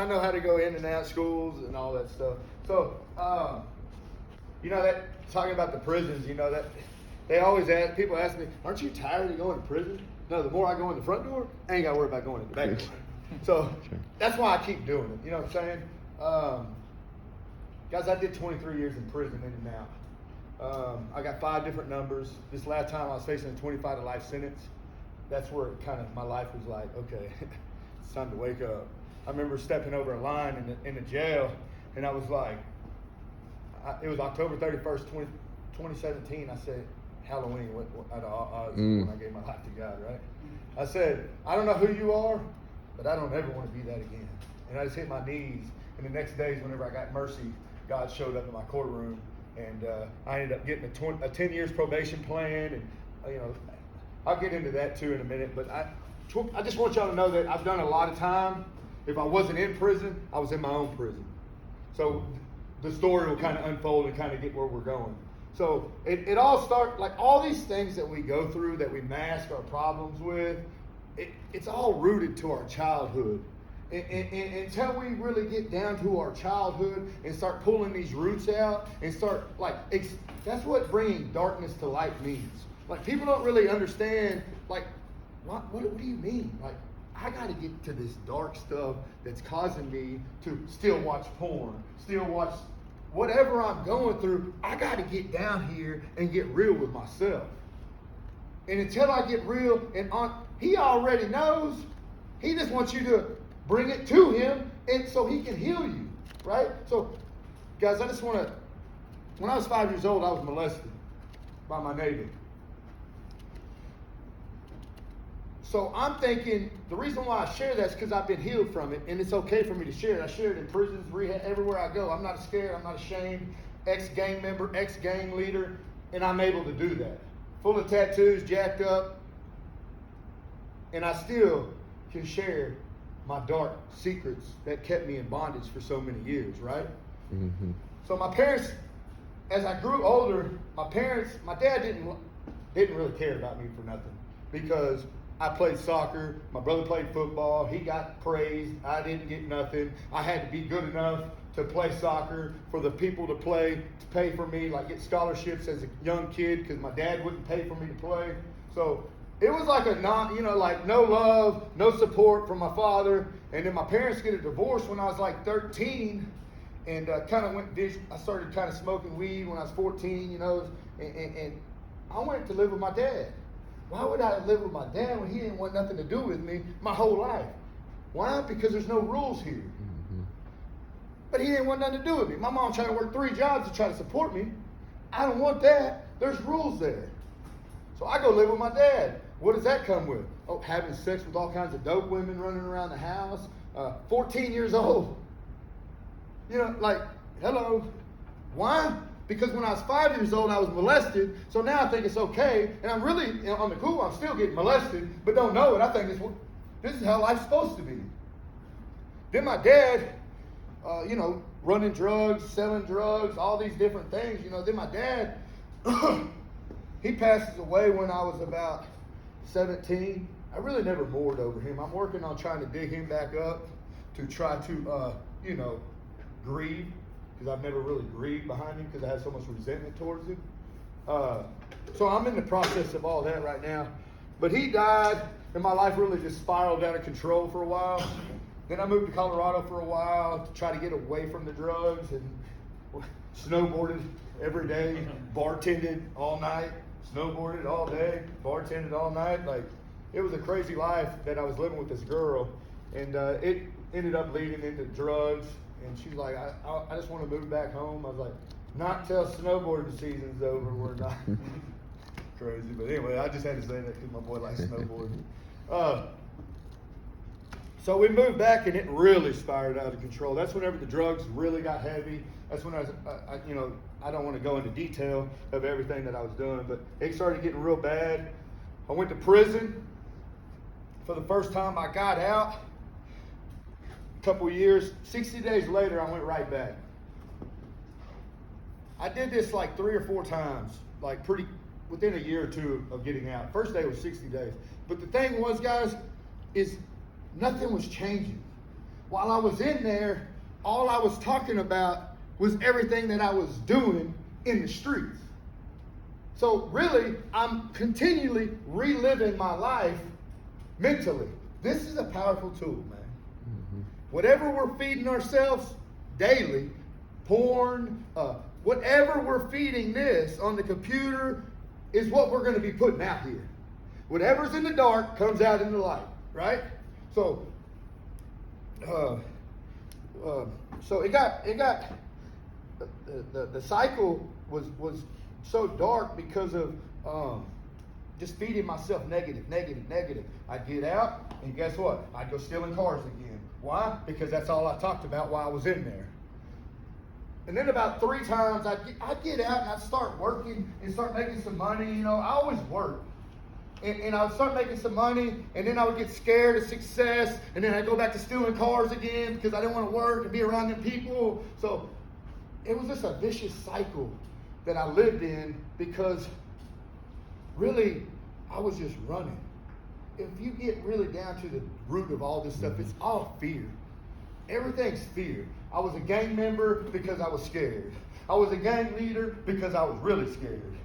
I know how to go in and out of schools and all that stuff. So, that talking about the prisons, that they always ask, people ask me, aren't you tired of going to prison? No, the more I go in the front door, I ain't got to worry about going in the back door. So that's why I keep doing it. You know what I'm saying? Guys, I did 23 years in prison in and out. I got 5 different numbers. This last time I was facing a 25 to life sentence. That's where my life was like, okay, it's time to wake up. I remember stepping over a line in the jail, and I was like, it was October 31st, 2017. I said, Halloween, what out of all odds when I gave my life to God, right? I said, I don't know who you are, but I don't ever want to be that again. And I just hit my knees. And the next days, whenever I got mercy, God showed up in my courtroom, and I ended up getting a 10 years probation plan, and I'll get into that too in a minute. But I just want y'all to know that I've done a lot of time. If I wasn't in prison, I was in my own prison. So the story will kind of unfold and kind of get where we're going. So it all starts, like all these things that we go through that we mask our problems with, it's all rooted to our childhood. And until we really get down to our childhood and start pulling these roots out and start, that's what bringing darkness to light means. Like, people don't really understand, like, what do you mean? Like, I got to get to this dark stuff that's causing me to still watch porn, still watch whatever I'm going through. I got to get down here and get real with myself. And until I get real, he already knows. He just wants you to bring it to him, and so he can heal you, right? So, guys, I just want to, when I was 5 years old, I was molested by my neighbor. So I'm thinking, the reason why I share that is because I've been healed from it, and it's okay for me to share it. I share it in prisons, rehab, everywhere I go. I'm not scared, I'm not ashamed. Ex-gang member, ex-gang leader, and I'm able to do that. Full of tattoos, jacked up, and I still can share my dark secrets that kept me in bondage for so many years, right? Mm-hmm. So my parents, as I grew older, my dad didn't really care about me for nothing, because I played soccer, my brother played football, he got praised, I didn't get nothing. I had to be good enough to play soccer, for the people to pay for me, like get scholarships as a young kid, because my dad wouldn't pay for me to play. So it was like no love, no support from my father. And then my parents get a divorce when I was like 13, and I started kind of smoking weed when I was 14, and I went to live with my dad. Why would I live with my dad when he didn't want nothing to do with me my whole life? Why? Because there's no rules here. Mm-hmm. But he didn't want nothing to do with me. My mom tried to work 3 jobs to try to support me. I don't want that. There's rules there. So I go live with my dad. What does that come with? Oh, having sex with all kinds of dope women running around the house. 14 years old. Hello. Why? Because when I was 5 years old, I was molested. So now I think it's okay. And I'm really, on the cool, I'm still getting molested, but don't know it. I think this is how life's supposed to be. Then my dad, running drugs, selling drugs, all these different things. Then my dad, he passes away when I was about 17. I really never mourned over him. I'm working on trying to dig him back up to try to, grieve, because I've never really grieved behind him, because I had so much resentment towards him. So I'm in the process of all that right now. But he died, and my life really just spiraled out of control for a while. Then I moved to Colorado for a while to try to get away from the drugs, and snowboarded every day, bartended all night, snowboarded all day, bartended all night. Like, it was a crazy life that I was living with this girl, and it ended up leading into drugs. And she's like, I just want to move back home. I was like, not till snowboarding season's over, we're not. Crazy, but anyway, I just had to say that because my boy likes snowboarding. So we moved back, and it really spiraled out of control. That's whenever the drugs really got heavy. That's when I don't want to go into detail of everything that I was doing, but it started getting real bad. I went to prison. For the first time, I got out. A couple of years, 60 days later, I went right back. I did this like 3 or 4 times, like within a year or two of getting out. First day was 60 days. But the thing was, guys, is nothing was changing. while I was in there, all I was talking about was everything that I was doing in the streets. So really, I'm continually reliving my life mentally. This is a powerful tool, man. Mm-hmm. Whatever we're feeding ourselves daily, porn, whatever we're feeding this on the computer is what we're going to be putting out here. Whatever's in the dark comes out in the light, right? So, so it got the cycle was so dark because of just feeding myself negative. I'd get out, and guess what? I'd go stealing cars again. Why? Because that's all I talked about while I was in there. And then about 3 times, I'd get out and I'd start working and start making some money. You know, I always work. And I would start making some money, and then I would get scared of success, and then I'd go back to stealing cars again because I didn't want to work and be around them people. So it was just a vicious cycle that I lived in because really I was just running. If you get really down to the root of all this stuff, it's all fear. Everything's fear. I was a gang member because I was scared. I was a gang leader because I was really scared.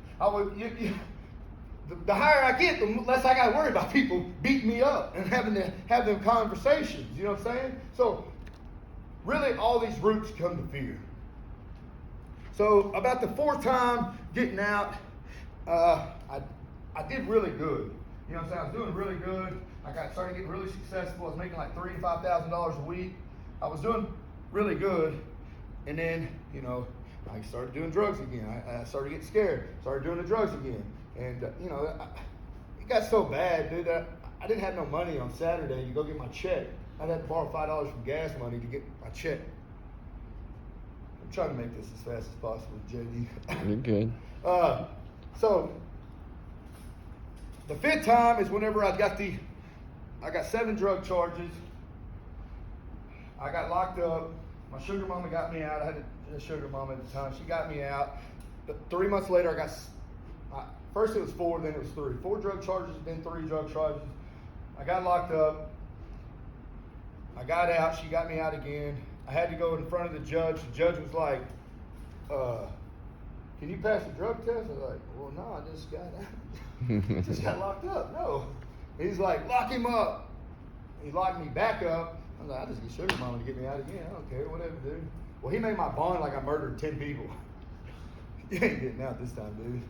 The higher I get, the less I got to worry about people beating me up and having to have them conversations. You know what I'm saying? So really all these roots come to fear. So about the 4th time getting out, I did really good. You know what I'm saying? I was doing really good. I started getting really successful. I was making like $3,000 to $5,000 a week. I was doing really good. And then, you know, I started doing drugs again. I started getting scared. Started doing the drugs again. And, you know, it got so bad, dude, that I didn't have no money on Saturday to go get my check. I had to borrow $5 from gas money to get my check. I'm trying to make this as fast as possible, JD. You're good. So the 5th time is whenever I got 7 drug charges. I got locked up. My sugar mama got me out. I had a sugar mama at the time. She got me out. But 3 months later, I got, first it was 4, then it was 3. 4 drug charges, then 3 drug charges. I got locked up. I got out. She got me out again. I had to go in front of the judge. The judge was like, can you pass the drug test? I was like, well, no, I just got out. Just got locked up. No. He's like, lock him up. He locked me back up. I was like, I just get sugar mama to get me out again. I don't care, whatever, dude. Well, he made my bond like I murdered 10 people. You ain't getting out this time, dude.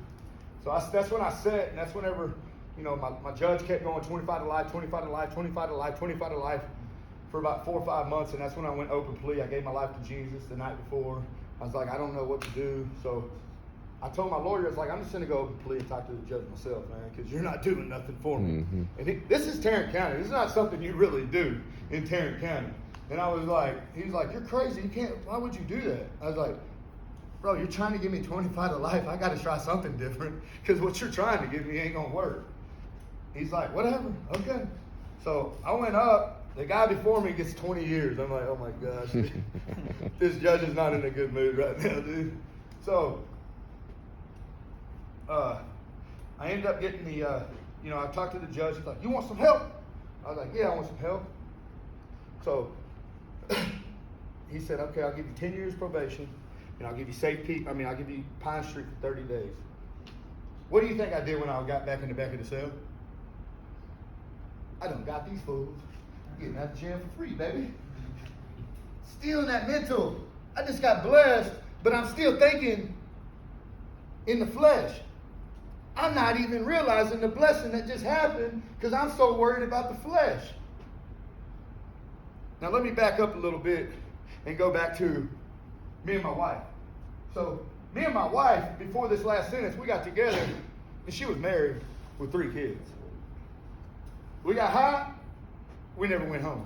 So that's when I sat, and that's whenever, you know, my judge kept going 25 to life, 25 to life, 25 to life, 25 to life for about 4 or 5 months, and that's when I went open plea. I gave my life to Jesus the night before. I was like, I don't know what to do. So I told my lawyer, I was like, I'm just going to go open plea and talk to the judge myself, man, because you're not doing nothing for me. Mm-hmm. And this is Tarrant County. This is not something you really do in Tarrant County. And I was like, he was like, you're crazy. You can't, why would you do that? I was like, bro, you're trying to give me 25 to life. I got to try something different because what you're trying to give me ain't going to work. He's like, whatever, okay. So I went up. The guy before me gets 20 years. I'm like, oh my gosh. This judge is not in a good mood right now, dude. So I ended up getting the, you know, I talked to the judge. He's like, you want some help? I was like, yeah, I want some help. So he said, okay, I'll give you 10 years probation, and I'll give you I'll give you Pine Street for 30 days. What do you think I did when I got back in the back of the cell? I done got these fools getting out of jail for free, baby. Still in that mental. I just got blessed, but I'm still thinking in the flesh. I'm not even realizing the blessing that just happened because I'm so worried about the flesh. Now let me back up a little bit and go back to me and my wife. So me and my wife, before this last sentence, we got together, and she was married with 3 kids. We got high, we never went home.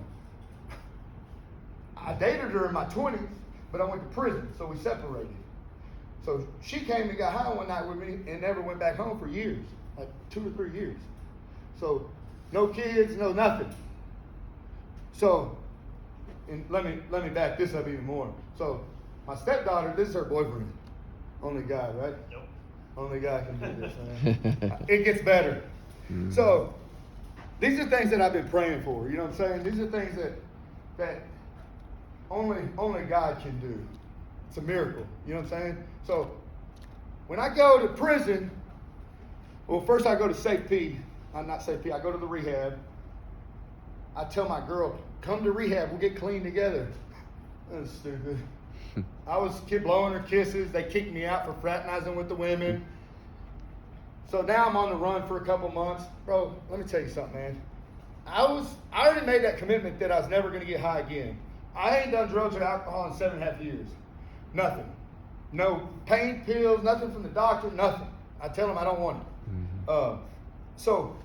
I dated her in my 20s, but I went to prison, so we separated. So she came and got high one night with me and never went back home for years, like 2 or 3 years. So no kids, no nothing. So, and let me back this up even more. So my stepdaughter, this is her boyfriend. Only guy, right? Yep. Only guy can do this, man. It gets better. Mm-hmm. So these are things that I've been praying for. You know what I'm saying? These are things that only God can do. It's a miracle. You know what I'm saying? So when I go to prison, well, first I go to Safe P. I'm not Safe P. I go to the rehab. I tell my girl, come to rehab. We'll get clean together. That's stupid. I was blowing her kisses. They kicked me out for fraternizing with the women. So now I'm on the run for a couple months. Bro, let me tell you something, man. I already made that commitment that I was never going to get high again. I ain't done drugs or alcohol in 7.5 years. Nothing. No pain pills, nothing from the doctor, nothing. I tell them I don't want it. So,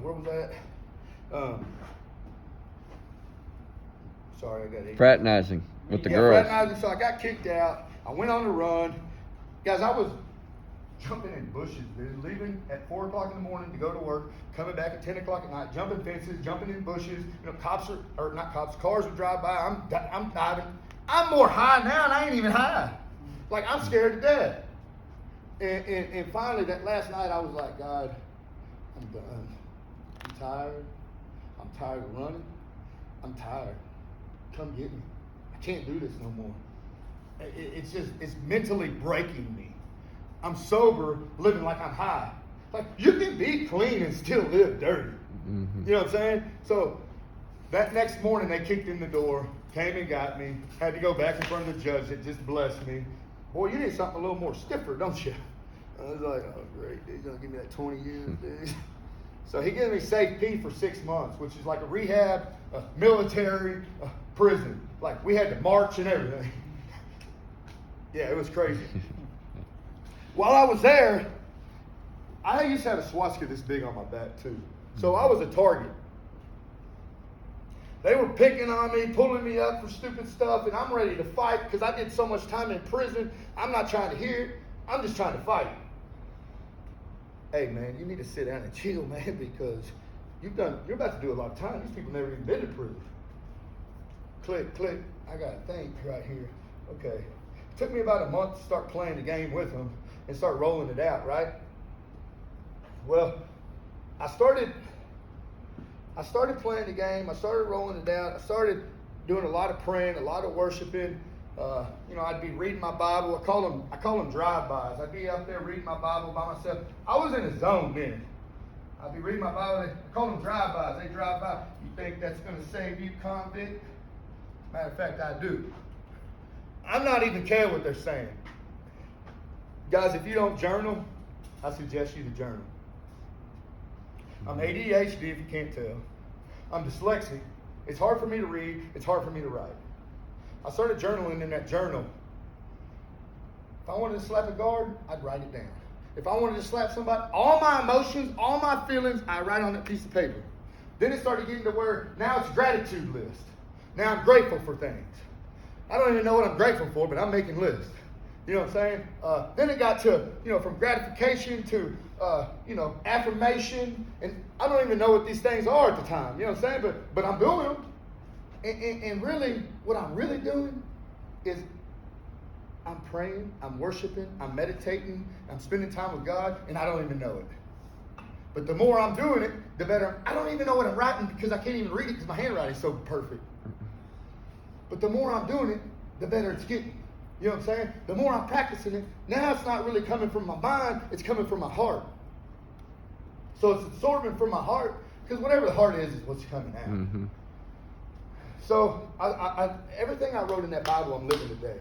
where was that? Sorry, I got it. Fraternizing with the girls. Fraternizing. So I got kicked out. I went on the run. Guys, I was jumping in bushes, dude. Leaving at 4 o'clock in the morning to go to work, coming back at 10 o'clock at night, jumping fences, jumping in bushes. You know, cars would drive by. I'm diving. I'm more high now, and I ain't even high. Like, I'm scared to death. And finally, that last night, I was like, God, I'm done. I'm tired. I'm tired of running. I'm tired. Come get me. I can't do this no more. It's mentally breaking me. I'm sober, living like I'm high. Like, you can be clean and still live dirty. Mm-hmm. You know what I'm saying? So that next morning, they kicked in the door, came and got me, had to go back in front of the judge that just blessed me. Boy, you need something a little more stiffer, don't you? I was like, oh, great, dude, you're going to give me that 20 years, dude. So he gave me Safe P for 6 months, which is like a rehab, a military, a prison. Like, we had to march and everything. Yeah, it was crazy. While I was there, I used to have a swastika this big on my back, too. So I was a target. They were picking on me, pulling me up for stupid stuff, and I'm ready to fight because I did so much time in prison. I'm not trying to hear it. I'm just trying to fight. Hey, man, you need to sit down and chill, man, because you're about to do a lot of time. These people never even been to prison. Click, click. I got a thing right here. Okay. It took me about a month to start playing the game with them and start rolling it out, right? Well, I started playing the game. I started rolling it out. I started doing a lot of praying, a lot of worshiping. I'd be reading my Bible. I call them drive-bys. I'd be out there reading my Bible by myself. I was in a zone then. I'd be reading my Bible. I call them drive-bys. They drive by. You think that's going to save you, convict? Matter of fact, I do. I'm not even care what they're saying. Guys, if you don't journal, I suggest you to journal. I'm ADHD, if you can't tell. I'm dyslexic. It's hard for me to read. It's hard for me to write. I started journaling in that journal. If I wanted to slap a guard, I'd write it down. If I wanted to slap somebody, all my emotions, all my feelings, I write on that piece of paper. Then it started getting to where now it's gratitude list. Now I'm grateful for things. I don't even know what I'm grateful for, but I'm making lists. You know what I'm saying? Then it got to, from gratification to, affirmation. And I don't even know what these things are at the time. You know what I'm saying? But I'm doing them. And really, what I'm really doing is I'm praying, I'm worshiping, I'm meditating, I'm spending time with God, and I don't even know it. But the more I'm doing it, the better. I don't even know what I'm writing because I can't even read it because my handwriting is so perfect. But the more I'm doing it, the better it's getting. You know what I'm saying? The more I'm practicing it, now it's not really coming from my mind, it's coming from my heart. So it's absorbing from my heart, because whatever the heart is what's coming out. Mm-hmm. So everything I wrote in that Bible, I'm living today.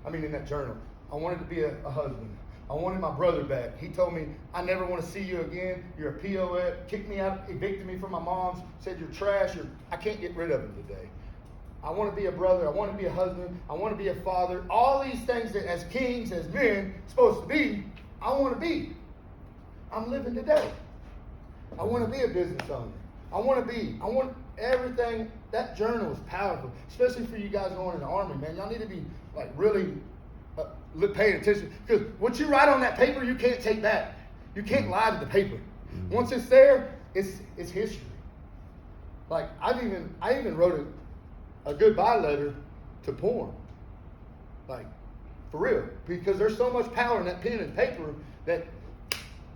In that journal. I wanted to be a husband. I wanted my brother back. He told me, I never want to see you again. You're a POS. Kicked me out, evicted me from my mom's, said you're trash. I can't get rid of him today. I want to be a brother. I want to be a husband. I want to be a father. All these things that as kings, as men, supposed to be, I want to be. I'm living today. I want to be a business owner. I want everything. That journal is powerful, especially for you guys going in the Army, man. Y'all need to be really paying attention, because what you write on that paper, you can't take back. You can't lie to the paper. Once it's there, it's history. Like I even wrote a goodbye letter to porn. Like, for real. Because there's so much power in that pen and paper that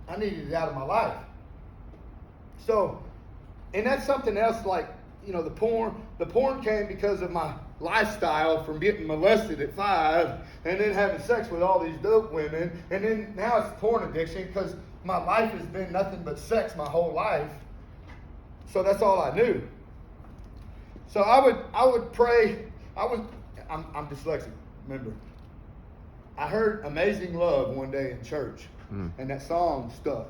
I needed it out of my life. So, and that's something else, like, the porn came because of my lifestyle from getting molested at 5 and then having sex with all these dope women, and then now it's porn addiction because my life has been nothing but sex my whole life. So that's all I knew. So I would pray. I'm dyslexic, remember. I heard Amazing Love one day in church, and that song stuck.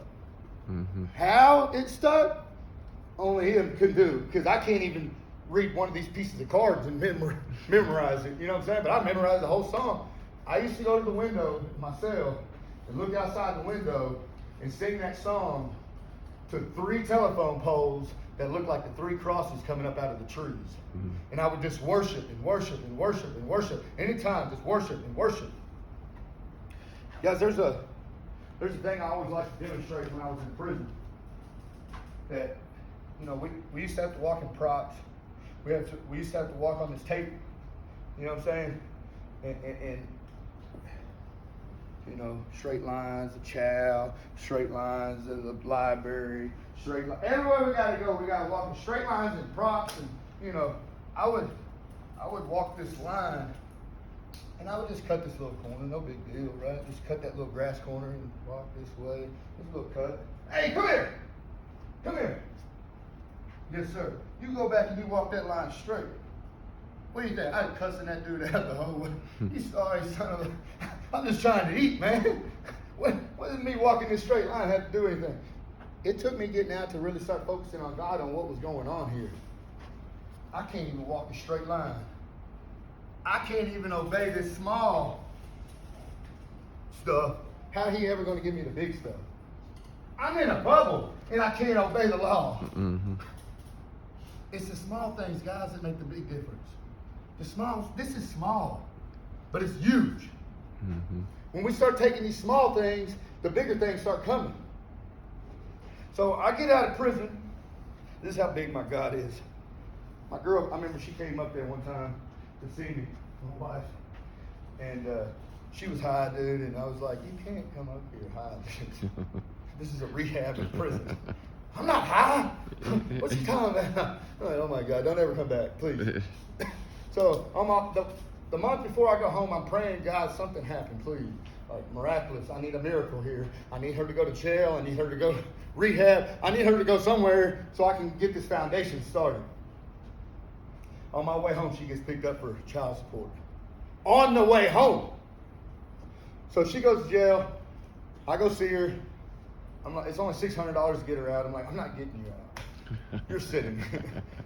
Mm-hmm. How it stuck, only him could do, because I can't even read one of these pieces of cards and memorize it, you know what I'm saying? But I memorized the whole song. I used to go to the window myself and look outside the window and sing that song to 3 telephone poles that looked like the 3 crosses coming up out of the trees. Mm-hmm. And I would just worship and worship and worship and worship. Anytime, just worship and worship. Guys, there's a thing I always like to demonstrate when I was in prison. That, we used to have to walk in props. We used to have to walk on this tape. You know what I'm saying? And straight lines, the chow, straight lines, the library, straight lines. Everywhere we gotta go, we gotta walk in straight lines and props. And I would walk this line, and I would just cut this little corner, no big deal, right? Just cut that little grass corner and walk this way. Just a little cut. Hey, come here. Come here. Yes, sir. You go back and you walk that line straight. What do you think? I was cussing that dude out the whole way. You sorry, son of a... I'm just trying to eat, man. What does me walking this straight line have to do anything? It took me getting out to really start focusing on God, on what was going on here. I can't even walk a straight line. I can't even obey this small stuff. How he ever going to give me the big stuff? I'm in a bubble, and I can't obey the law. Mm-hmm. It's the small things, guys, that make the big difference. This is small, but it's huge. Mm-hmm. When we start taking these small things, the bigger things start coming. So I get out of prison. This is how big my God is. My girl, I remember she came up there one time to see me, my wife, and she was high, dude, and I was like, you can't come up here high. This is a rehab in prison. I'm not high. What's he talking about? I'm like, oh my God, don't ever come back, please. So the month before I go home, I'm praying, God, something happened, please. Like miraculous. I need a miracle here. I need her to go to jail. I need her to go to rehab. I need her to go somewhere so I can get this foundation started. On my way home, she gets picked up for child support. On the way home. So she goes to jail. I go see her. I'm like, it's only $600 to get her out. I'm like, I'm not getting you out. You're sitting.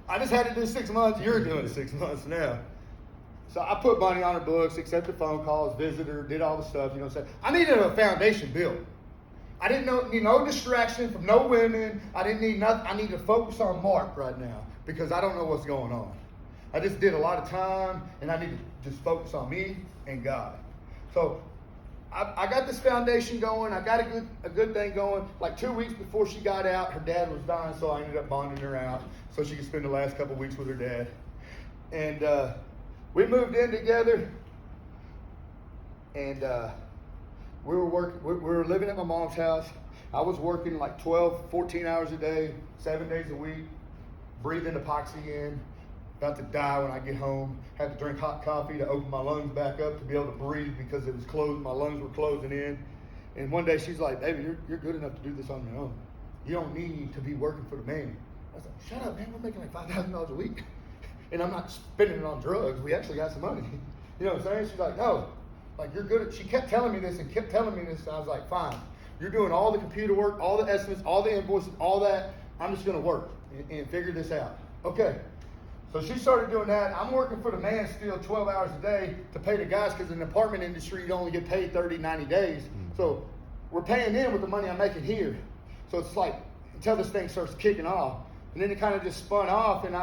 I just had to do 6 months. You're doing 6 months now. So I put money on her books, accepted phone calls, visited her, did all the stuff. You know what I'm saying? I needed a foundation built. I didn't need no distraction from no women. I didn't need nothing. I need to focus on Mark right now because I don't know what's going on. I just did a lot of time, and I need to just focus on me and God. So I got this foundation going. I got a good thing going. Like 2 weeks before she got out, her dad was dying, so I ended up bonding her out so she could spend the last couple weeks with her dad. And we moved in together, and we were living at my mom's house. I was working like 12, 14 hours a day, 7 days a week, breathing epoxy in. About to die when I get home. Had to drink hot coffee to open my lungs back up to be able to breathe because it was closed. My lungs were closing in. And one day she's like, "David, you're good enough to do this on your own. You don't need to be working for the man." I was like, "Shut up, man. We're making like $5,000 a week, and I'm not spending it on drugs. We actually got some money." You know what I'm saying? She's like, "No, like you're good." She kept telling me this and kept telling me this. And I was like, "Fine. You're doing all the computer work, all the estimates, all the invoices, all that. I'm just gonna work and figure this out." Okay. So she started doing that. I'm working for the man still 12 hours a day to pay the guys because in the apartment industry, you only get paid 30, 90 days. So we're paying them with the money I'm making here. So it's like until this thing starts kicking off. And then it kind of just spun off. And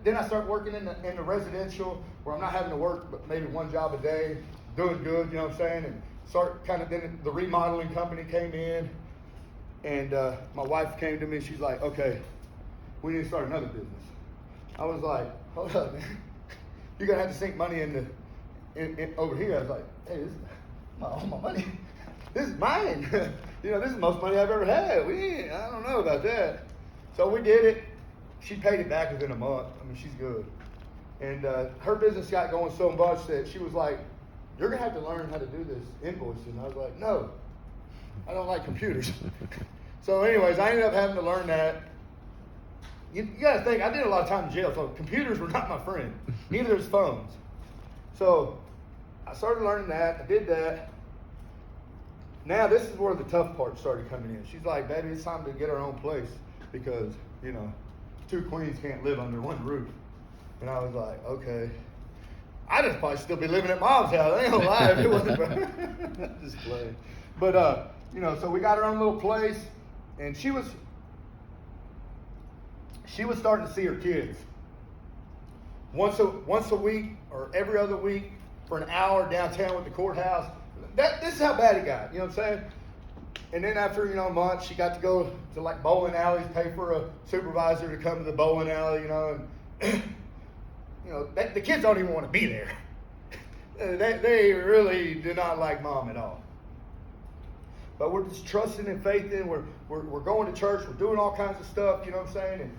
then I start working in the residential where I'm not having to work but maybe one job a day, doing good, you know what I'm saying? And then the remodeling company came in. And my wife came to me. She's like, "Okay, we need to start another business." I was like, "Hold up, man. You're going to have to sink money in over here." I was like, "Hey, this is all my money. This is mine." This is the most money I've ever had. I don't know about that. So we did it. she paid it back within a month. I mean, she's good. And her business got going so much that she was like, you're going to have to learn how to do this invoicing. I was like, no, I don't like computers. So anyways, I ended up having to learn that. You got to think, I did a lot of time in jail, so computers were not my friend. Neither is phones. So I started learning that. I did that. Now this is where the tough part started coming in. She's like, baby, it's time to get our own place because, you know, two queens can't live under one roof. And I was like, okay. I'd just probably still be living at mom's house. I ain't gonna lie if it wasn't just playing. But, you know, so we got our own little place, and she was starting to see her kids once a week or every other week for an hour downtown with the courthouse. This is how bad it got, you know what I'm saying? And then after, you know, a month, she got to go to like bowling alleys, pay for a supervisor to come to the bowling alley, you know, and you know, the kids don't even want to be there. They really do not like mom at all. But we're just trusting and faith in. We're going to church. We're doing all kinds of stuff, you know what I'm saying?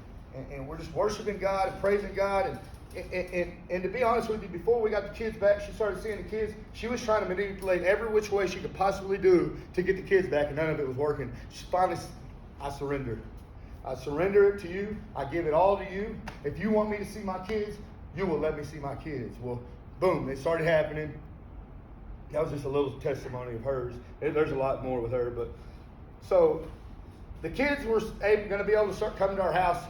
And we're just worshiping God and praising God. And to be honest with you, before we got the kids back, she started seeing the kids. She was trying to manipulate every which way she could possibly do to get the kids back, and none of it was working. She finally, I surrendered. I surrender it to you. I give it all to you. If you want me to see my kids, you will let me see my kids. Well, boom, it started happening. That was just a little testimony of hers. There's a lot more with her, but so the kids were going to be able to start coming to our house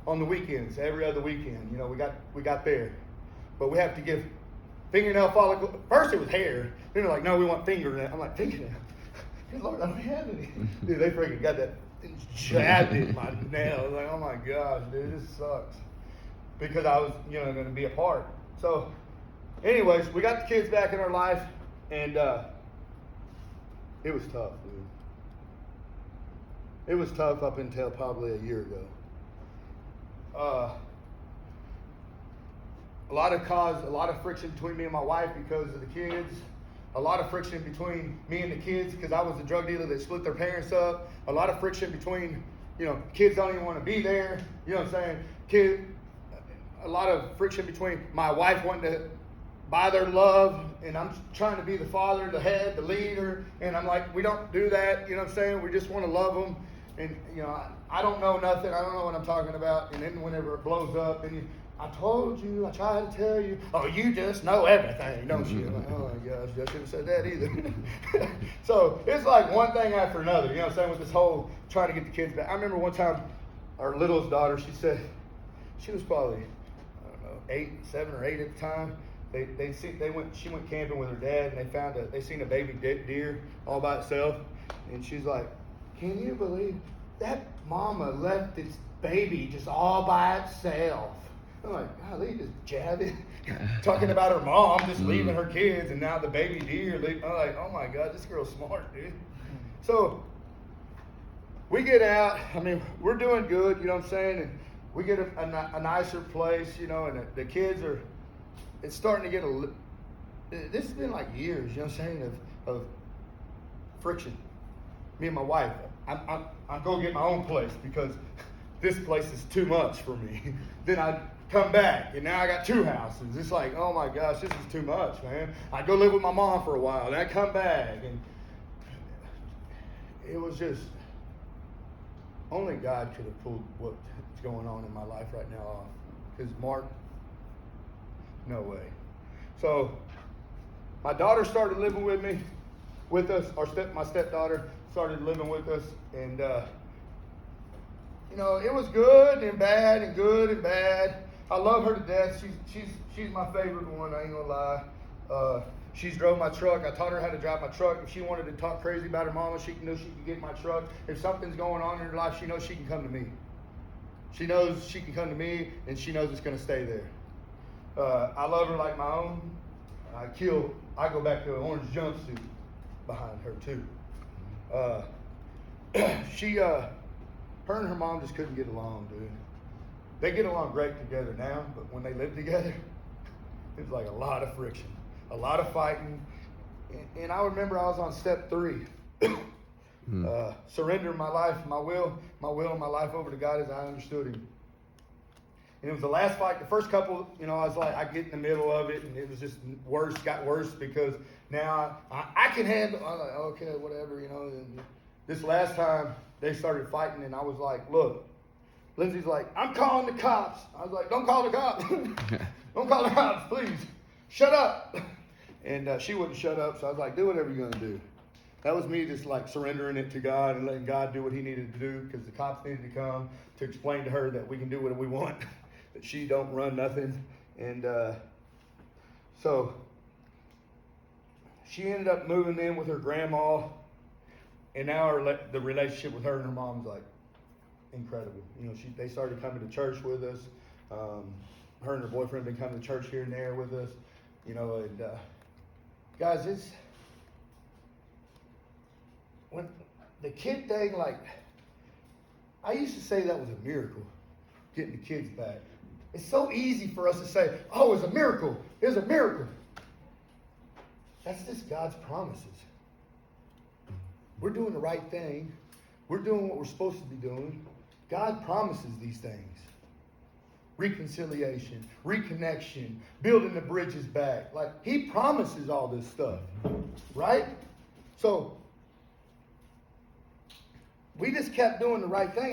on the weekends, every other weekend. You know, we got there, but we have to give fingernail follicle. First it was hair. Then they're like, no, we want fingernail. I'm like, fingernail? Good Lord, I don't have any. Dude, they freaking got that jabbed in my nail. I was like, oh my gosh, dude, this sucks. Because I was, you know, going to be apart. So, anyways, we got the kids back in our life, and it was tough, dude. It was tough up until probably a year ago. A lot of friction between me and my wife because of the kids. A lot of friction between me and the kids because I was the drug dealer that split their parents up. A lot of friction between, you know, kids don't even want to be there. You know what I'm saying? A lot of friction between my wife wanting to buy their love, and I'm trying to be the father, the head, the leader, and I'm like, we don't do that. You know what I'm saying? We just want to love them. And, you know, I don't know nothing. I don't know what I'm talking about. And then whenever it blows up, and I told you, I tried to tell you, oh, you just know everything, don't you? I'm like, oh my gosh, I shouldn't have said that either. So it's like one thing after another, you know what I'm saying, with this whole trying to get the kids back. I remember one time our littlest daughter, she said, she was probably, I don't know, 7 or 8 at the time. She went camping with her dad, and they seen a baby deer all by itself. And she's like, can you believe that mama left its baby just all by itself? I'm like, golly, just jabbing, talking about her mom just leaving her kids, and now the baby deer. I'm like, oh my God, this girl's smart, dude. So we get out. I mean, we're doing good, you know what I'm saying? And we get a nicer place, you know, and the kids are, it's starting to get this has been like years, you know what I'm saying, of friction. Me and my wife, I'm going to get my own place because this place is too much for me. Then I come back, and now I got 2 houses. It's like, oh my gosh, this is too much, man. I go live with my mom for a while, then I come back, and it was just, only God could have pulled what's going on in my life right now off. Because Mark, no way. So my daughter started living with us. My stepdaughter started living with us, and you know, it was good and bad and good and bad. I love her to death. She's my favorite one. I ain't gonna lie. She's drove my truck. I taught her how to drive my truck. If she wanted to talk crazy about her mama, she knew she could get in my truck. If something's going on in her life, she knows she can come to me. She knows she can come to me, and she knows it's gonna stay there. I love her like my own. I go back to an orange jumpsuit behind her too. Her and her mom just couldn't get along, dude. They get along great together now, but when they lived together, it was like a lot of friction, a lot of fighting. And I remember I was on step 3, surrendering my life, my will and my life over to God as I understood Him. And it was the last fight. The first couple, I was like, I get in the middle of it, and it was just worse, got worse, because now I can handle, I'm like, okay, whatever, And this last time, they started fighting, and I was like, look, Lindsay's like, I'm calling the cops. I was like, don't call the cops. Don't call the cops, please. Shut up. And she wouldn't shut up, so I was like, do whatever you're going to do. That was me just like surrendering it to God and letting God do what he needed to do, because the cops needed to come to explain to her that we can do what we want, that she don't run nothing. And so she ended up moving in with her grandma, and now the relationship with her and her mom is like incredible. They started coming to church with us. Her and her boyfriend been coming to church here and there with us, and guys, it's when the kid thing, like, I used to say that was a miracle, getting the kids back. It's so easy for us to say, oh, it's a miracle. It's a miracle. That's just God's promises. We're doing the right thing. We're doing what we're supposed to be doing. God promises these things. Reconciliation, reconnection, building the bridges back. Like, he promises all this stuff, right? So, we just kept doing the right thing.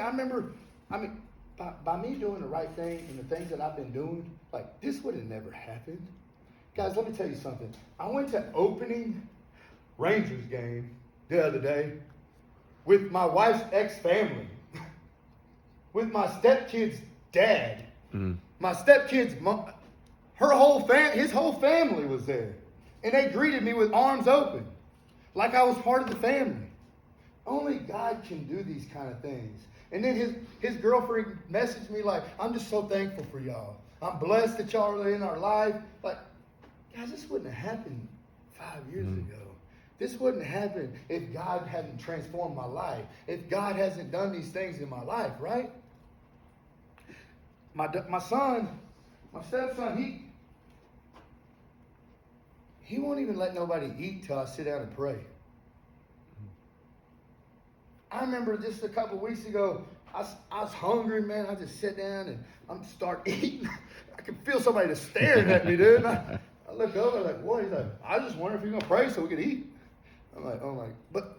By me doing the right thing and the things that I've been doing, like, this would have never happened. Guys, let me tell you something. I went to opening Rangers game the other day with my wife's ex-family, with my stepkid's dad. My stepkid's mom, his whole family was there. And they greeted me with arms open, like I was part of the family. Only God can do these kind of things. And then his girlfriend messaged me like, I'm just so thankful for y'all. I'm blessed that y'all are in our life. Like, guys, this wouldn't have happened 5 years ago. This wouldn't happen if God hadn't transformed my life. If God hasn't done these things in my life, right? My stepson, he won't even let nobody eat till I sit down and pray. I remember just a couple weeks ago, I was hungry, man. I just sit down and I'm start eating. I can feel somebody just staring at me, dude. I look over like, what? He's like, I just wonder if you're gonna pray so we can eat. I'm like, oh my! But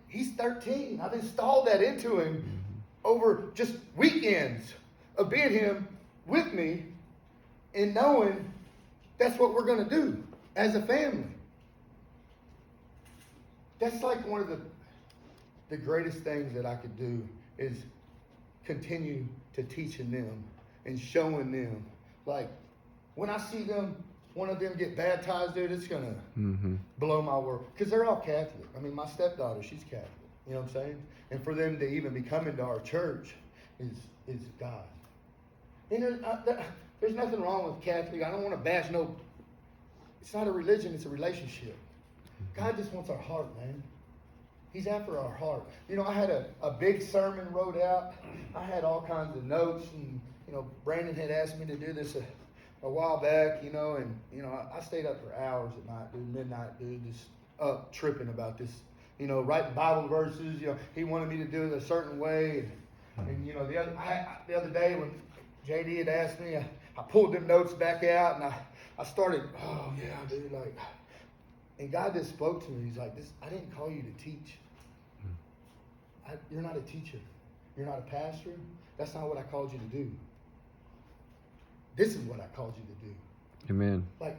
he's 13. I've installed that into him over just weekends of being him with me and knowing that's what we're gonna do as a family. That's like one of the greatest things that I could do is continue to teaching them and showing them. Like, when I see one of them get baptized, dude, it's going to blow my world. Because they're all Catholic. I mean, my stepdaughter, she's Catholic. You know what I'm saying? And for them to even be coming to our church is God. And there's nothing wrong with Catholic. I don't want to bash no. It's not a religion, it's a relationship. God just wants our heart, man. He's after our heart. I had a big sermon wrote out. I had all kinds of notes, and Brandon had asked me to do this a while back, and I stayed up for hours at night, dude, midnight, dude, just up tripping about this, writing Bible verses. He wanted me to do it a certain way, and the other day when JD had asked me, I pulled them notes back out, and I started, oh yeah, dude, like, and God just spoke to me. He's like, I didn't call you to teach. You're not a teacher. You're not a pastor. That's not what I called you to do. This is what I called you to do. Amen. Like,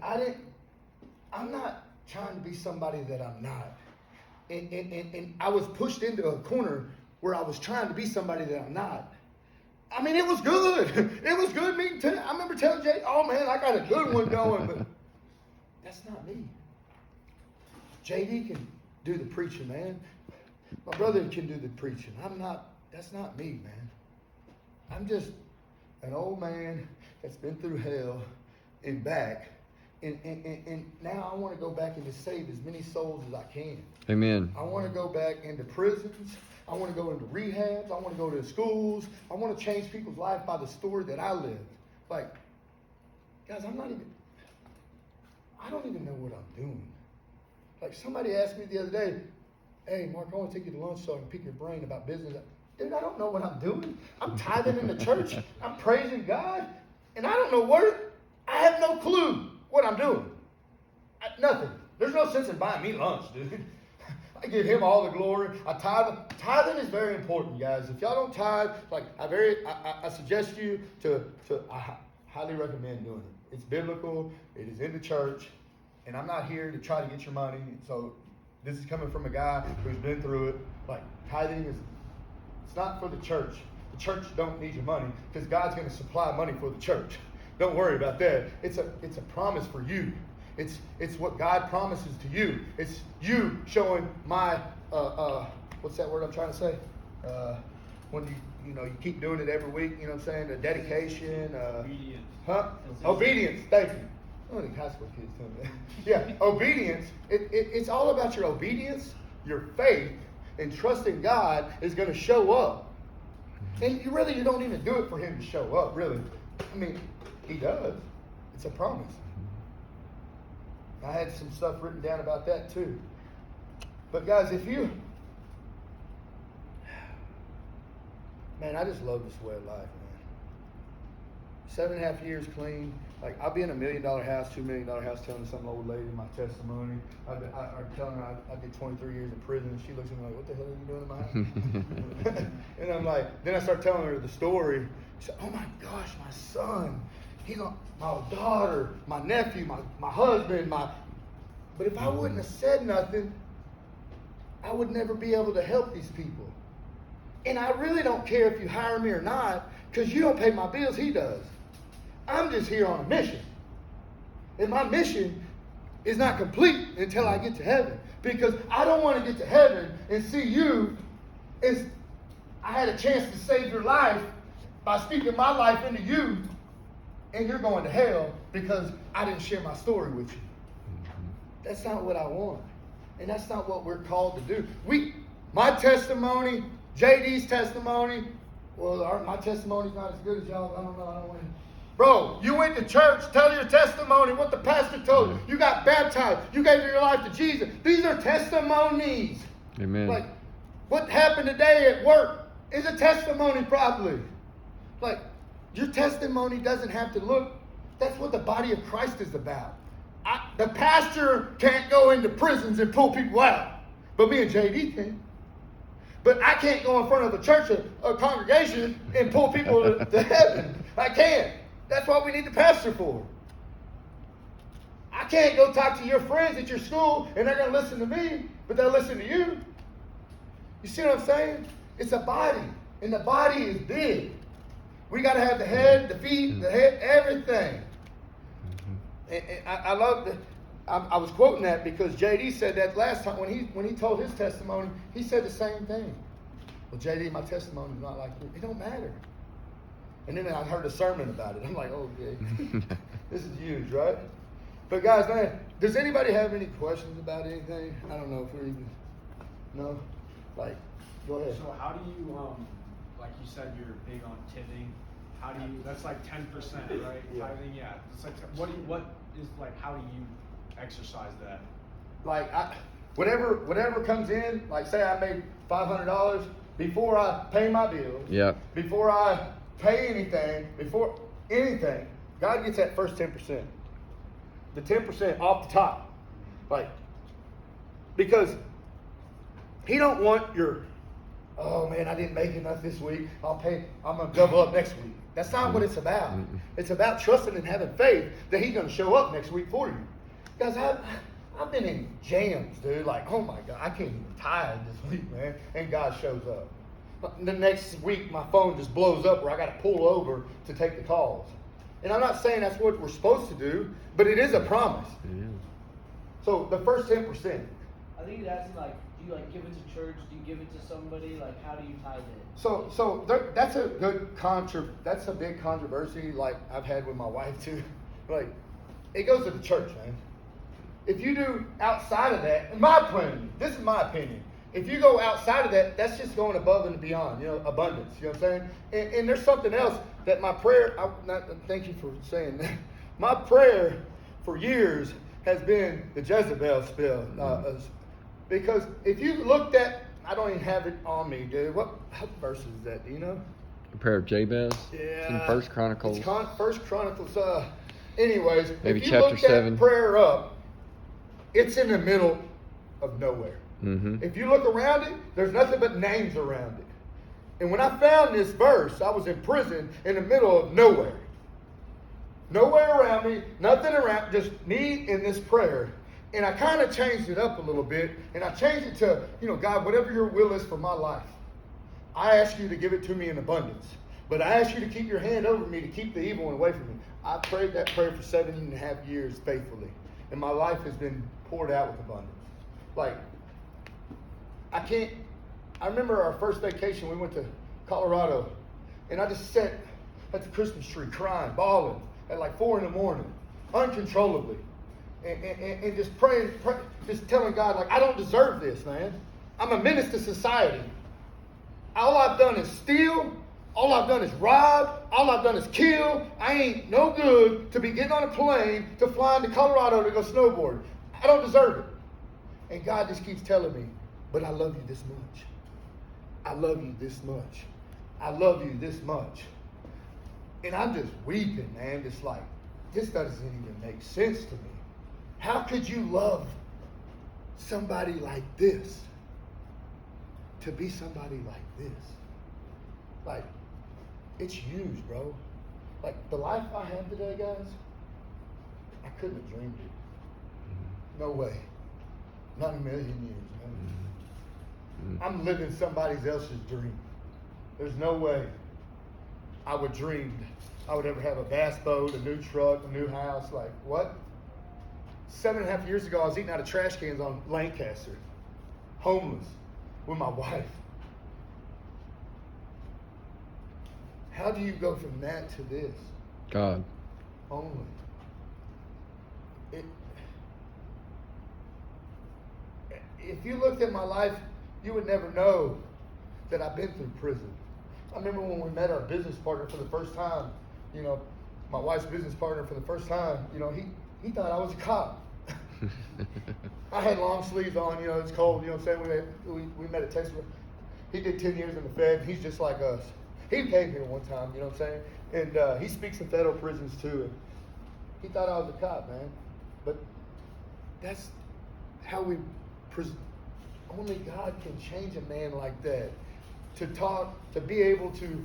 I'm not trying to be somebody that I'm not. And I was pushed into a corner where I was trying to be somebody that I'm not. I mean, it was good. It was good meeting. I remember telling Jay, oh man, I got a good one going, but that's not me. JD can do the preaching, man. My brother can do the preaching. That's not me, man. I'm just an old man that's been through hell and back. And now I want to go back and just save as many souls as I can. Amen. I want to go back into prisons. I want to go into rehabs. I want to go to schools. I want to change people's life by the story that I lived. Like, guys, I don't even know what I'm doing. Like, somebody asked me the other day, hey, Mark, I want to take you to lunch so I can pick your brain about business. dude, I don't know what I'm doing. I'm tithing in the church. I'm praising God. And I don't know I have no clue what I'm doing. Nothing. There's no sense in buying me lunch, dude. I give him all the glory. I tithe. Tithing is very important, guys. If y'all don't tithe, like I suggest you I highly recommend doing it. It's biblical. It is in the church, and I'm not here to try to get your money. So this is coming from a guy who's been through it. Like tithing it's not for the church. The church don't need your money because God's going to supply money for the church. Don't worry about that. It's a promise for you. It's what God promises to you. It's you showing my what's that word I'm trying to say? When you keep doing it every week, you know what I'm saying? The dedication. Obedience. Huh? Obedience. Thank you. Oh, the high school kids tell me that. Yeah, obedience. It's all about your obedience, your faith, and trusting God is going to show up. And you don't even do it for Him to show up, really. I mean, He does. It's a promise. I had some stuff written down about that too. But guys, man, I just love this way of life, man. 7.5 years clean. Like, I'll be in $1 million house, $2 million house, telling some old lady my testimony. I'm telling her I did 23 years in prison, and she looks at me like, what the hell are you doing in my house? And I'm like, then I start telling her the story. She said, oh my gosh, my son. He's on my daughter, my nephew, my husband, But if I wouldn't have said nothing, I would never be able to help these people. And I really don't care if you hire me or not, because you don't pay my bills, He does. I'm just here on a mission. And my mission is not complete until I get to heaven. Because I don't want to get to heaven and see you as I had a chance to save your life by speaking my life into you, and you're going to hell because I didn't share my story with you. That's not what I want. And that's not what we're called to do. My testimony, JD's testimony, my testimony's not as good as y'all. I don't know. Bro, you went to church, tell your testimony, what the pastor told you. You got baptized. You gave your life to Jesus. These are testimonies. Amen. Like, what happened today at work is a testimony probably. Like, your testimony doesn't have to look. That's what the body of Christ is about. The pastor can't go into prisons and pull people out, but me and JD can. But I can't go in front of a church, a congregation, and pull people to heaven. I can't. That's what we need the pastor for. I can't go talk to your friends at your school, and they're going to listen to me, but they'll listen to you. You see what I'm saying? It's a body, and the body is big. We got to have the head, the feet, the head, everything. And I love that. I was quoting that because JD said that last time when he told his testimony, he said the same thing. Well, JD, my testimony is not like you. It don't matter. And then I heard a sermon about it. I'm like, oh, okay. This is huge, right? But guys, man, does anybody have any questions about anything? I don't know if we're even, no? Like, go ahead. So how do you, like you said, you're big on tithing. How do you, that's like 10%, right? Yeah. Tithing, yeah. It's like, how do you exercise that? Like, whatever comes in, like say I made $500, before I pay my bills, before I pay anything, God gets that first 10%. The 10% off the top. Like, because He don't want your, oh man, I didn't make enough this week, I'm going to double up next week. That's not what it's about. It's about trusting and having faith that He's going to show up next week for you. Guys, I've been in jams, dude. Like, oh my God, I can't even tithe this week, man. And God shows up. The next week, my phone just blows up where I got to pull over to take the calls. And I'm not saying that's what we're supposed to do, but it is a promise. Yeah. So the first 10%. I think he's asking, like, do you give it to church? Do you give it to somebody? Like, how do you tithe it? So that's a good that's a big controversy. Like I've had with my wife too. Like, it goes to the church, man. If you do outside of that, in my opinion, this is my opinion. If you go outside of that, that's just going above and beyond, abundance. You know what I'm saying? And there's something else that my prayer, thank you for saying that. My prayer for years has been the Jezebel spill. Because if you looked at I don't even have it on me, dude. What verse is that? Do you know? The prayer of Jabez. Yeah. It's in First Chronicles. It's First Chronicles. Anyways, Maybe if you chapter look 7. that prayer up, it's in the middle of nowhere. Mm-hmm. If you look around it, there's nothing but names around it. And when I found this verse, I was in prison in the middle of nowhere. Nowhere around me, nothing around, just me in this prayer. And I kind of changed it up a little bit, and I changed it to, God, whatever your will is for my life, I ask you to give it to me in abundance. But I ask you to keep your hand over me to keep the evil one away from me. I prayed that prayer for 7.5 years faithfully, and my life has been poured out with abundance. Like, I remember our first vacation, we went to Colorado, and I just sat at the Christmas tree crying, bawling at like 4 a.m, uncontrollably. And just praying, just telling God, like, I don't deserve this, man. I'm a menace to society. All I've done is steal. All I've done is rob. All I've done is kill. I ain't no good to be getting on a plane to fly into Colorado to go snowboard. I don't deserve it. And God just keeps telling me, but I love you this much. I love you this much. I love you this much. And I'm just weeping, man. Just like, this doesn't even make sense to me. How could you love somebody like this? To be somebody like this? Like, it's huge, bro. Like, the life I have today, guys, I couldn't have dreamed it. No way. Not in a million years, man. I'm living somebody else's dream. There's no way I would dream I would ever have a bass boat, a new truck, a new house. Like, what? 7.5 years ago, I was eating out of trash cans on Lancaster, homeless, with my wife. How do you go from that to this? God. Only. If you looked at my life, you would never know that I've been through prison. I remember when we met our business partner for the first time, my wife's business partner for the first time, he thought I was a cop. I had long sleeves on, it's cold, what I'm saying? We met at Texas. He did 10 years in the Fed, and he's just like us. He came here one time, what I'm saying? And he speaks in federal prisons too. And he thought I was a cop, man. But that's how only God can change a man like that. To talk, to be able to,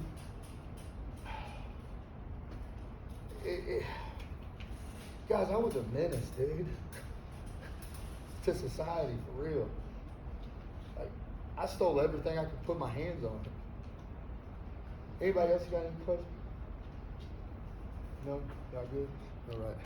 guys, I was a menace, dude, to society, for real. Like, I stole everything I could put my hands on. Anybody else got any questions? No? Y'all good? All right.